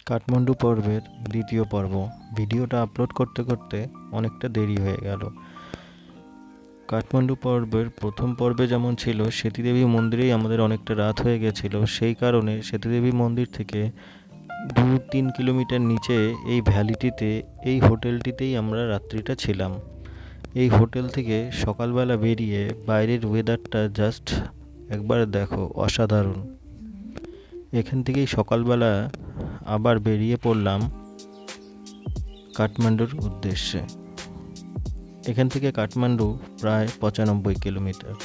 কাঠমান্ডু পর্বের দ্বিতীয় পর্ব। ভিডিওটা আপলোড করতে করতে অনেকটা দেরি হয়ে গেল। কাঠমান্ডু পর্বের প্রথম পর্বে যেমন ছিল, সেতীদেবী মন্দিরেই আমাদের অনেকটা রাত হয়ে গেছিল। সেই কারণে সেতীদেবী মন্দির থেকে 2-3 কিলোমিটার নিচে এই ভ্যালিটিতে, এই হোটেলটিতেই আমরা রাত্রিটা ছিলাম। এই হোটেল থেকে সকালবেলা বেরিয়ে বাইরের ওয়েদারটা জাস্ট একবার দেখো, অসাধারণ। এখান থেকেই সকালবেলা আবার বেরিয়ে পড়লাম কাঠমান্ডুর উদ্দেশ্যে। এখান থেকে কাঠমান্ডু প্রায় 95 কিলোমিটার।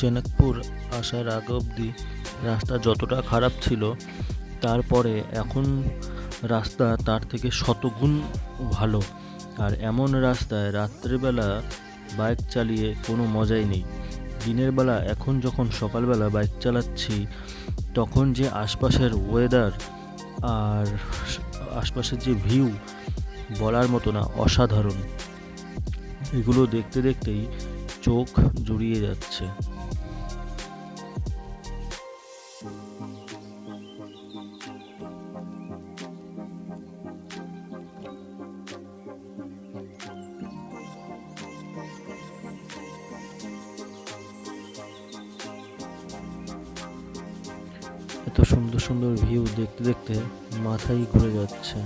জনকপুর আসার আগ অবধি রাস্তা যতটা খারাপ ছিল, তারপরে এখন রাস্তা তার থেকে শতগুণ ভালো। আর এমন রাস্তায় রাত্রেবেলা বাইক চালিয়ে কোনো মজাই নেই। দিনের বেলা এখন যখন সকালবেলা বাইক চালাচ্ছি, তখন যে আশপাশের ওয়েদার আর আশপাশের যে ভিউ বলার মতো না, অসাধারণ। এগুলো দেখতে দেখতেই চোখ জুড়িয়ে যাচ্ছে। এত সুন্দর সুন্দর ভিউ দেখতে দেখতে মাথাই ঘুরে যাচ্ছে,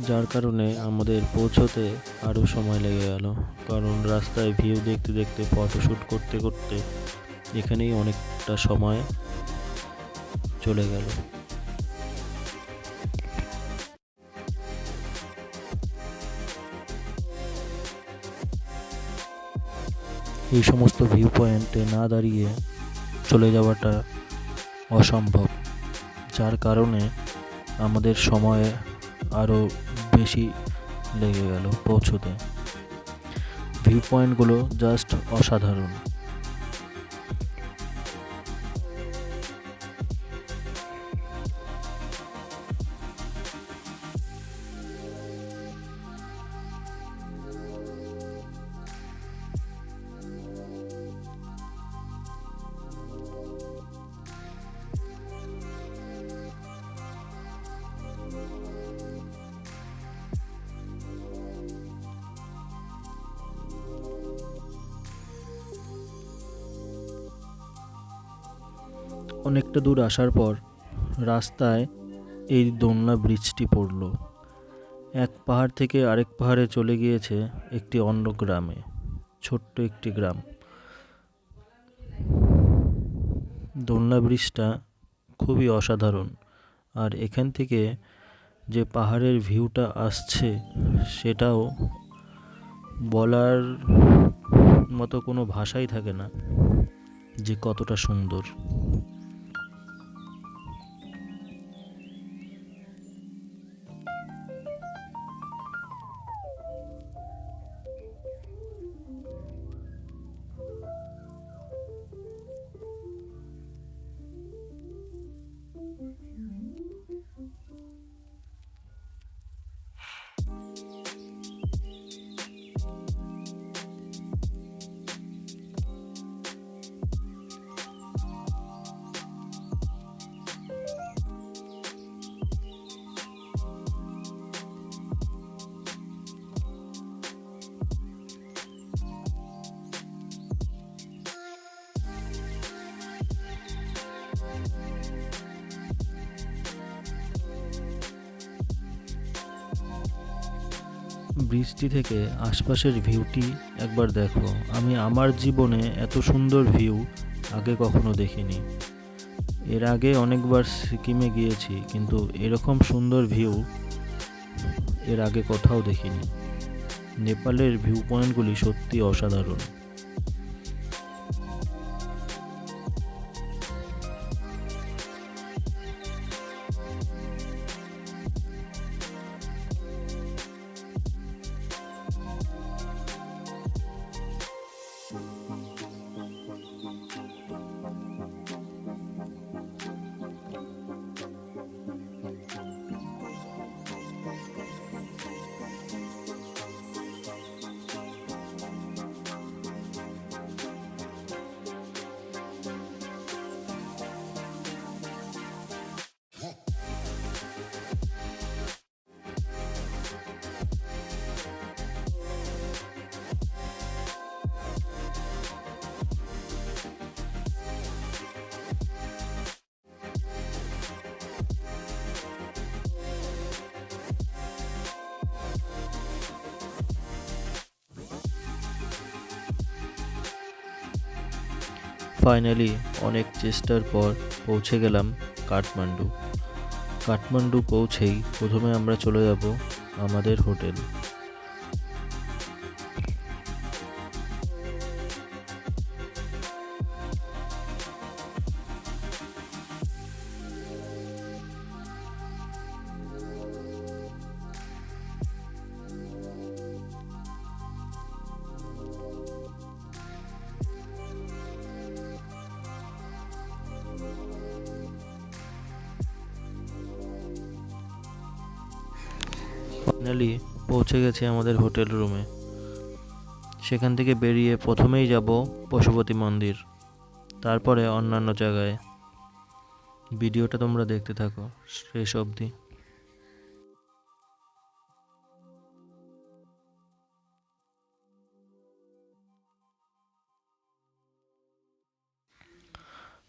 যার কারণে আমাদের পৌঁছতে আরও সময় লেগে গেল। কারণ রাস্তায় ভিউ দেখতে দেখতে ফটোশ্যুট করতে করতে এখানেই অনেকটা সময় চলে গেল। এই সমস্ত ভিউ পয়েন্টে না দাঁড়িয়ে চলে যাওয়াটা অসম্ভব, যার কারণে আমাদের সময় আরও বেশি লেগে গেল পৌঁছতে। ভিউ পয়েন্টগুলো জাস্ট অসাধারণ। অনেকটা দূর আসার পর রাস্তায় এই দোলনা ব্রিজটি পড়ল। এক পাহাড় থেকে আরেক পাহাড়ে চলে গিয়েছে একটি অন্য গ্রামে, ছোট্ট একটি গ্রাম। দোলনা ব্রিজটা খুবই অসাধারণ। আর এখান থেকে যে পাহাড়ের ভিউটা আসছে, সেটাও বলার মতো কোনো ভাষাই থাকে না যে কতটা সুন্দর। ব্রিজটি থেকে আশপাশের ভিউটি একবার দেখো। আমি আমার জীবনে এত সুন্দর ভিউ আগে কখনো দেখিনি। এর আগে অনেকবার সিকিমে গিয়েছি, কিন্তু এরকম সুন্দর ভিউ এর আগে কোথাও দেখিনি। নেপালের ভিউ পয়েন্টগুলি সত্যি অসাধারণ। ফাইনালি অনেক চেষ্টার পর পৌঁছে গেলাম কাঠমান্ডু। কাঠমান্ডু পৌঁছেই প্রথমে আমরা চলে যাব আমাদের হোটেল। ফাইনালি পৌঁছে গেছি আমাদের হোটেল রুমে। সেখান থেকে বেরিয়ে প্রথমেই যাব পশুপতি মন্দির, তারপরে অন্যান্য জায়গায়। ভিডিওটা তোমরা দেখতে থাকো শেষ অবধি।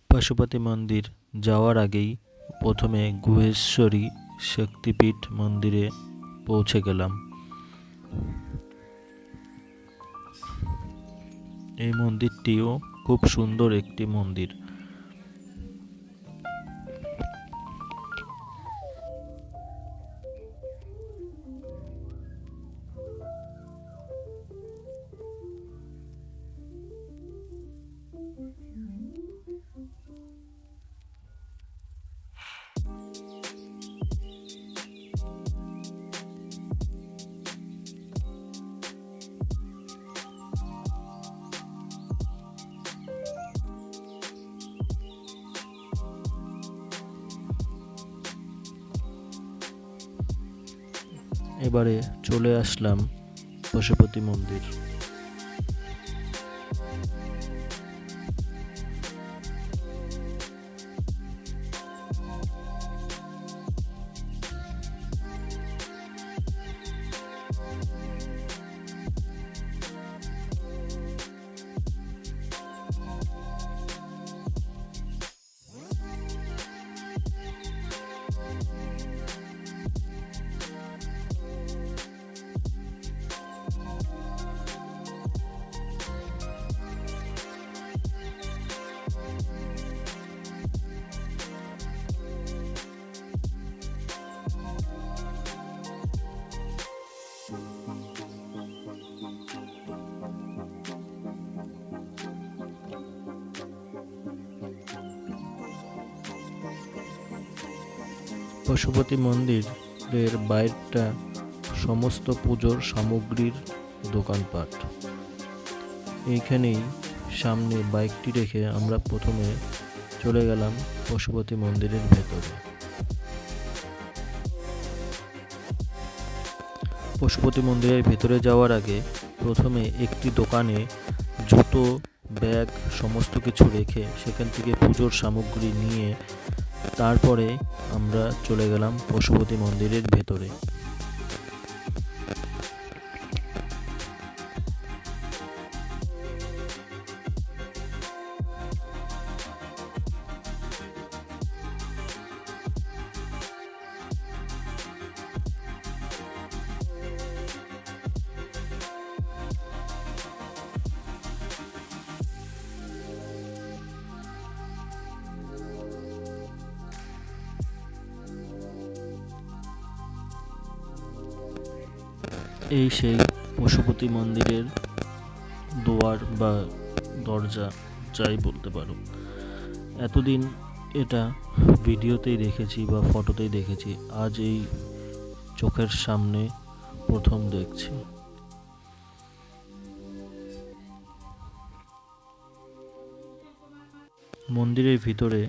পশুপতি মন্দির যাওয়ার আগেই প্রথমে গুহেশ্বরী শক্তিপীঠ মন্দিরে পৌঁছে গেলাম। এই মন্দিরটিও খুব সুন্দর একটি মন্দির। এবারে চলে আসলাম পশুপতি মন্দির। পশুপতি মন্দিরের বাইরটা সমস্ত পুজোর সামগ্রীর দোকানপাট। এইখানেই সামনে বাইকটি রেখে আমরা প্রথমে চলে গেলাম পশুপতি মন্দিরের ভেতরে। পশুপতি মন্দিরের ভেতরে যাওয়ার আগে প্রথমে একটি দোকানে জুতো, ব্যাগ সমস্ত কিছু রেখে সেখান থেকে পুজোর সামগ্রী নিয়ে তারপরে আমরা চলে গেলাম পশুপতি মন্দিরের ভেতরে। এই সেই পশুপতি মন্দিরের দুয়ার বা দরজা, যাই বলতে পারো। এতদিন এটা ভিডিওতেই দেখেছি বা ফটোতেই দেখেছি, আজ এই চোখের সামনে প্রথম দেখছি। মন্দিরের ভিতরে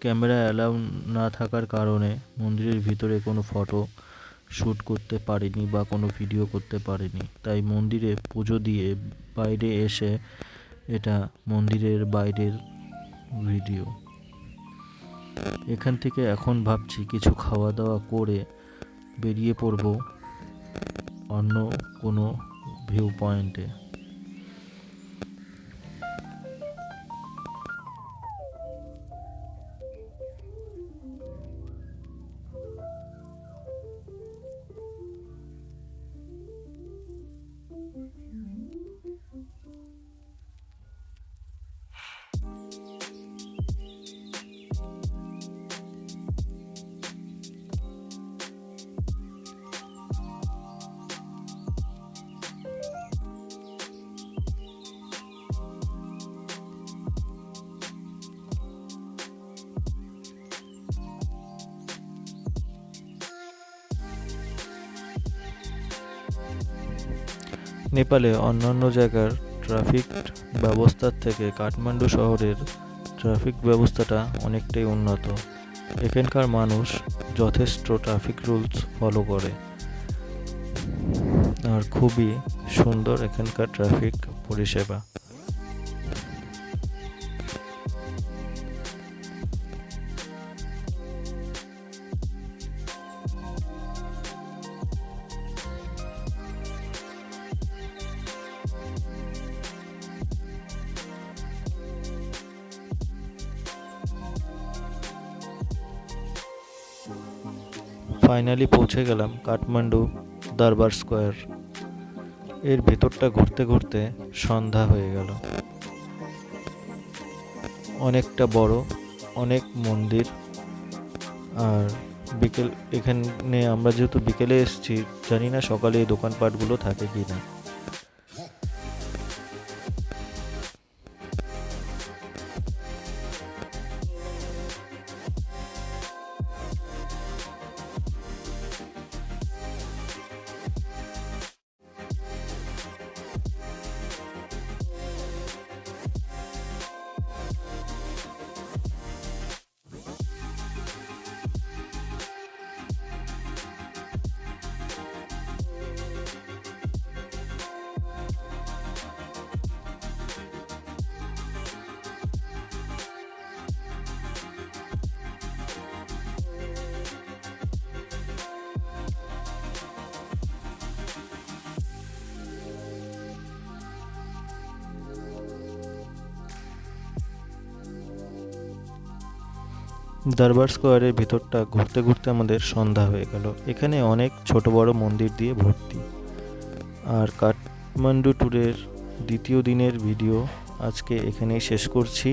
ক্যামেরা অ্যালাউ না থাকার কারণে মন্দিরের ভিতরে কোনো ফটো শ্যুট করতে পারিনি বা কোনো ভিডিও করতে পারিনি। তাই মন্দিরে পুজো দিয়ে বাইরে এসে এটা মন্দিরের বাইরের ভিডিও। এখান থেকে এখন ভাবছি কিছু খাওয়া দাওয়া করে বেরিয়ে পড়ব অন্য কোনো ভিউ পয়েন্টে। নেপালে অন্যান্য জায়গার ট্রাফিক ব্যবস্থার থেকে কাঠমান্ডু শহরের ট্রাফিক ব্যবস্থাটা অনেকটাই উন্নত। এখানকার মানুষ যথেষ্ট ট্রাফিক রুলস ফলো করে, আর খুবই সুন্দর এখানকার ট্রাফিক পরিষেবা। ফাইনালি পৌঁছে গেলাম কাঠমান্ডু দরবার স্কোয়ার। এর ভেতরটা ঘুরতে ঘুরতে সন্ধ্যা হয়ে গেল। অনেকটা বড়, অনেক মন্দির, আর বিকেল এখানে আমরা যেহেতু বিকেলে এসেছি, জানি না সকালে এই দোকানপাটগুলো থাকে কি না। দরবার স্কোয়ারের ভিতরটা ঘুরতে ঘুরতে আমাদের সন্ধ্যা হয়ে গেল। এখানে অনেক ছোট বড় মন্দির দিয়ে ভর্তি। আর কাঠমান্ডু ট্যুরের দ্বিতীয় দিনের ভিডিও আজকে এখানেই শেষ করছি।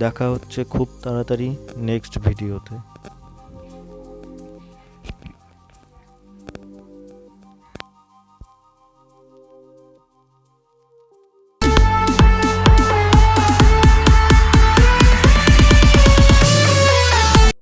দেখা হচ্ছে খুব তাড়াতাড়ি নেক্সট ভিডিওতে।